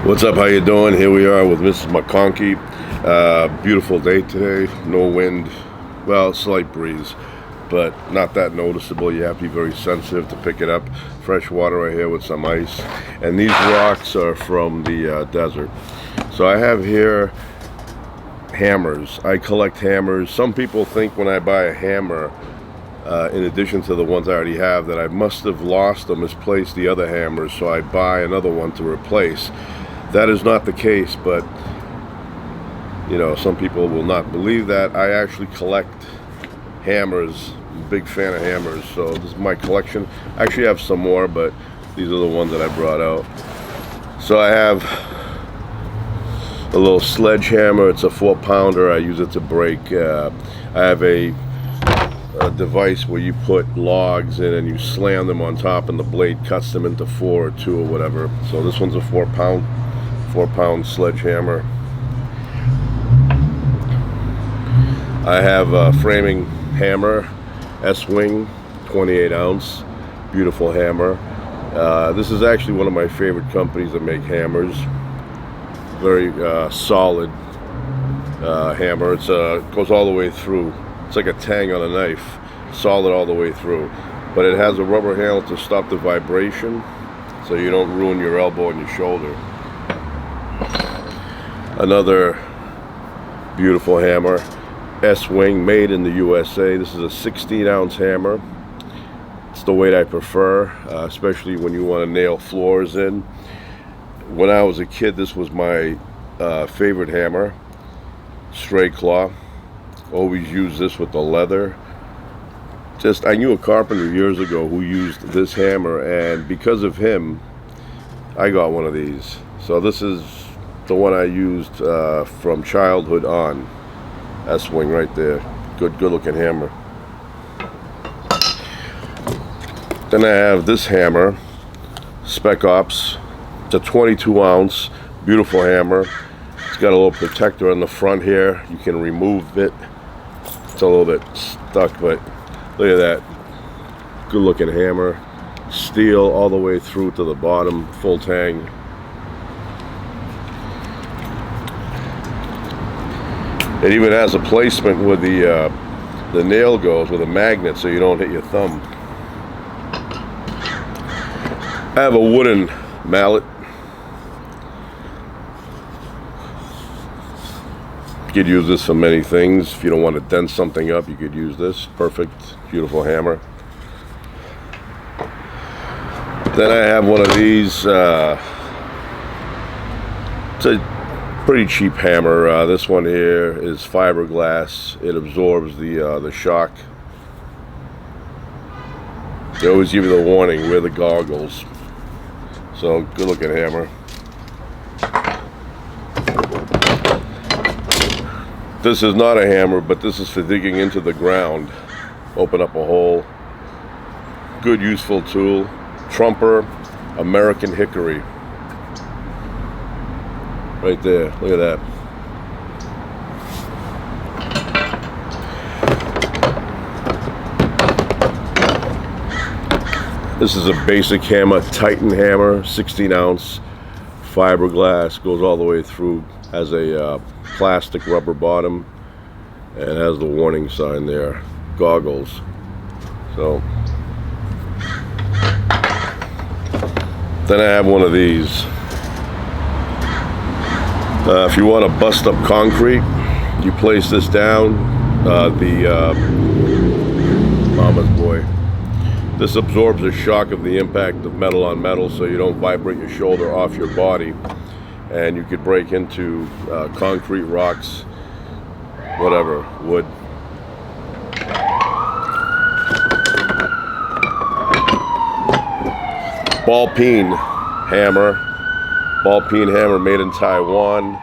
What's up? How you doing? Here we are with Mrs. McConkey. Beautiful day today. No wind. Well, slight breeze, but not that noticeable. You have to be very sensitive to pick it up. Fresh water right here with some ice. And these rocks are from the desert. So I have here hammers. I collect hammers. Some people think when I buy a hammer, in addition to the ones I already have, that I must have lost or misplaced the other hammers, so I buy another one to replace. That is not the case, but you know, some people will not believe that. I actually collect hammers. I'm a big fan of hammers, so this is my collection. I actually have some more, but these are the ones that I brought out. So I have a little sledgehammer. It's a 4-pounder. I use it to break. I have a device where you put logs in and you slam them on top, and the blade cuts them into 4 or 2 or whatever. So this one's a 4-pound sledgehammer. I have a framing hammer, S-Wing, 28 ounce, beautiful hammer. This is actually one of my favorite companies that make hammers. Very solid hammer. It goes all the way through. It's like a tang on a knife, solid all the way through. But it has a rubber handle to stop the vibration, so you don't ruin your elbow and your shoulder. Another beautiful hammer, S-Wing, made in the USA. This is a 16-ounce hammer. It's the weight I prefer, especially when you want to nail floors in. When I was a kid, this was my favorite hammer, straight claw. Always used this with the leather. I knew a carpenter years ago who used this hammer, and because of him, I got one of these. So this is the one I used from childhood on. S-Wing right there. Good looking hammer. Then I have this hammer, Spec Ops. It's a 22 ounce, beautiful hammer. It's got a little protector on the front here. You can remove it. It's a little bit stuck, but look at that. Good looking hammer. Steel all the way through to the bottom, full tang. It even has a placement where the nail goes with a magnet, so you don't hit your thumb. I have a wooden mallet. You could use this for many things. If you don't want to dent something up, you could use this. Perfect, beautiful hammer. Then I have one of these. It's a pretty cheap hammer. This one here is fiberglass. It absorbs the shock. They always give you the warning, wear the goggles. So good looking hammer. This is not a hammer, but this is for digging into the ground. Open up a hole. Good useful tool. Trumper, American hickory. Right there, look at that. This is a basic hammer, Titan hammer, 16 ounce, fiberglass, goes all the way through, has a plastic rubber bottom, and has the warning sign there, goggles. So, then I have one of these. If you want to bust up concrete, you place this down, Mama's boy. This absorbs the shock of the impact of metal on metal, so you don't vibrate your shoulder off your body. And you could break into concrete, rocks, whatever, wood. Ball peen hammer. Ball peen hammer made in Taiwan.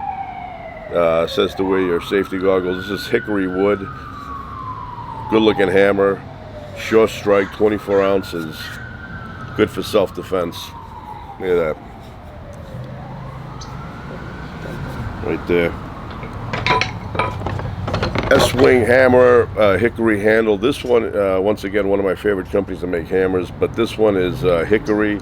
Says to wear your safety goggles. This is hickory wood. Good looking hammer. Sure strike, 24 ounces. Good for self-defense. Look at that. Right there. S-Wing hammer, hickory handle. This one, once again, one of my favorite companies to make hammers, but this one is hickory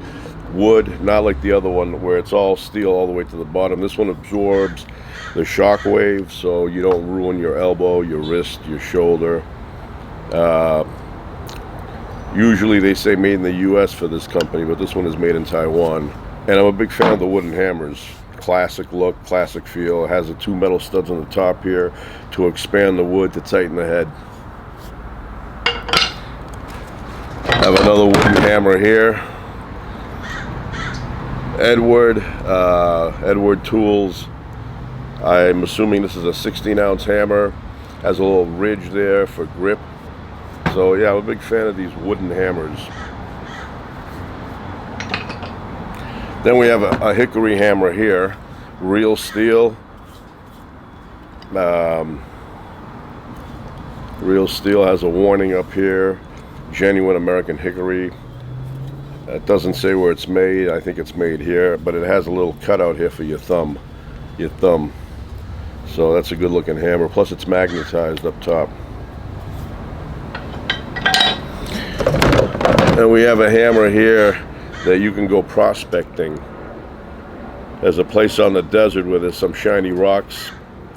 wood, not like the other one where it's all steel all the way to the bottom. This one absorbs the shock wave, so you don't ruin your elbow, your wrist, your shoulder. Usually they say made in the US for this company, but this one is made in Taiwan. And I'm a big fan of the wooden hammers. Classic look, classic feel. It has the 2 metal studs on the top here to expand the wood to tighten the head. I have another wooden hammer here. Edward Tools. I'm assuming this is a 16-ounce hammer. Has a little ridge there for grip. So yeah, I'm a big fan of these wooden hammers. Then we have a hickory hammer here, real steel. Real steel, has a warning up here, genuine American hickory. It doesn't say where it's made. I think it's made here, but it has a little cutout here for your thumb. So that's a good looking hammer. Plus it's magnetized up top. And we have a hammer here that you can go prospecting. There's a place on the desert where there's some shiny rocks.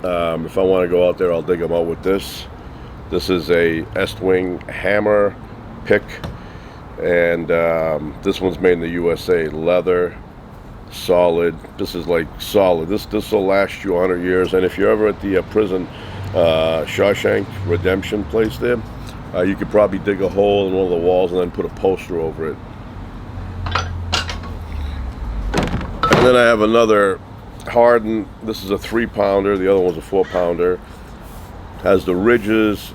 If I want to go out there, I'll dig them out with this. This is a Estwing hammer pick, and this one's made in the USA. Leather, solid. This is like solid. This will last you 100 years. And if you're ever at the prison Shawshank Redemption place there, you could probably dig a hole in one of the walls and then put a poster over it. And then I have another Harden. This is a 3-pounder. The other one's a 4-pounder. Has the ridges,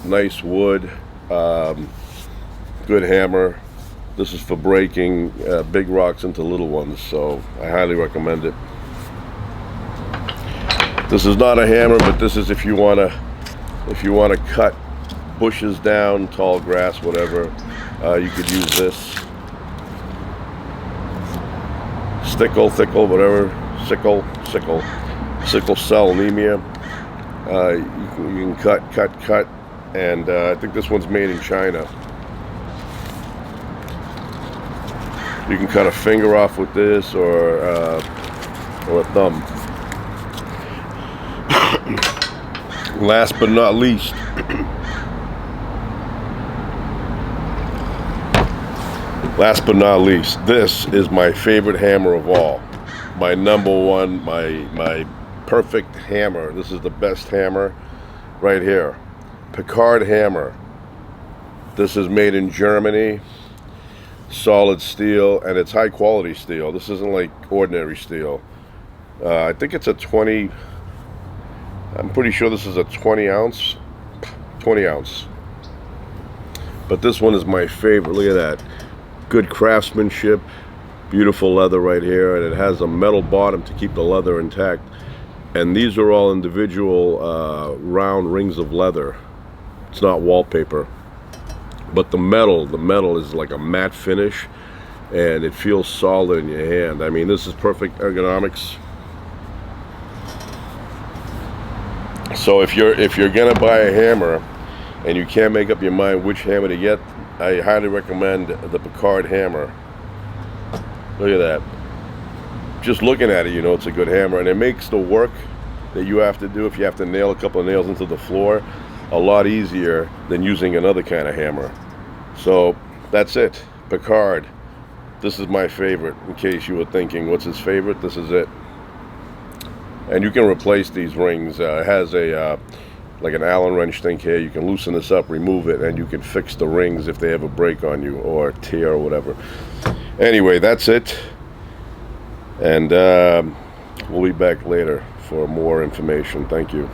nice wood, good hammer. This is for breaking big rocks into little ones, so I highly recommend it. This is not a hammer, but this is if you want to cut bushes down, tall grass, whatever. You could use this. Stickle, whatever. Sickle cell anemia. You can cut, and I think this one's made in China. You can cut a finger off with this, or a thumb. Last but not least, this is my favorite hammer of all. My number one, my perfect hammer. This is the best hammer right here. Picard hammer. This is made in Germany. Solid steel, and it's high quality steel. This isn't like ordinary steel. I think it's a 20. I'm pretty sure this is a 20 ounce. But this one is my favorite. Look at that. Good craftsmanship. Beautiful leather right here, and it has a metal bottom to keep the leather intact. And these are all individual round rings of leather. It's not wallpaper. But the metal is like a matte finish, and it feels solid in your hand. I mean, this is perfect ergonomics. So if you're gonna buy a hammer and you can't make up your mind which hammer to get, I highly recommend the Picard hammer. Look at that. Just looking at it, you know it's a good hammer, and it makes the work that you have to do if you have to nail a couple of nails into the floor a lot easier than using another kind of hammer. So that's it. Picard. This is my favorite. In case you were thinking what's his favorite, this is it. And you can replace these rings. It has a like an Allen wrench thing here. You can loosen this up, remove it, and you can fix the rings if they ever break on you or tear or whatever. Anyway, that's it. And we'll be back later for more information. Thank you.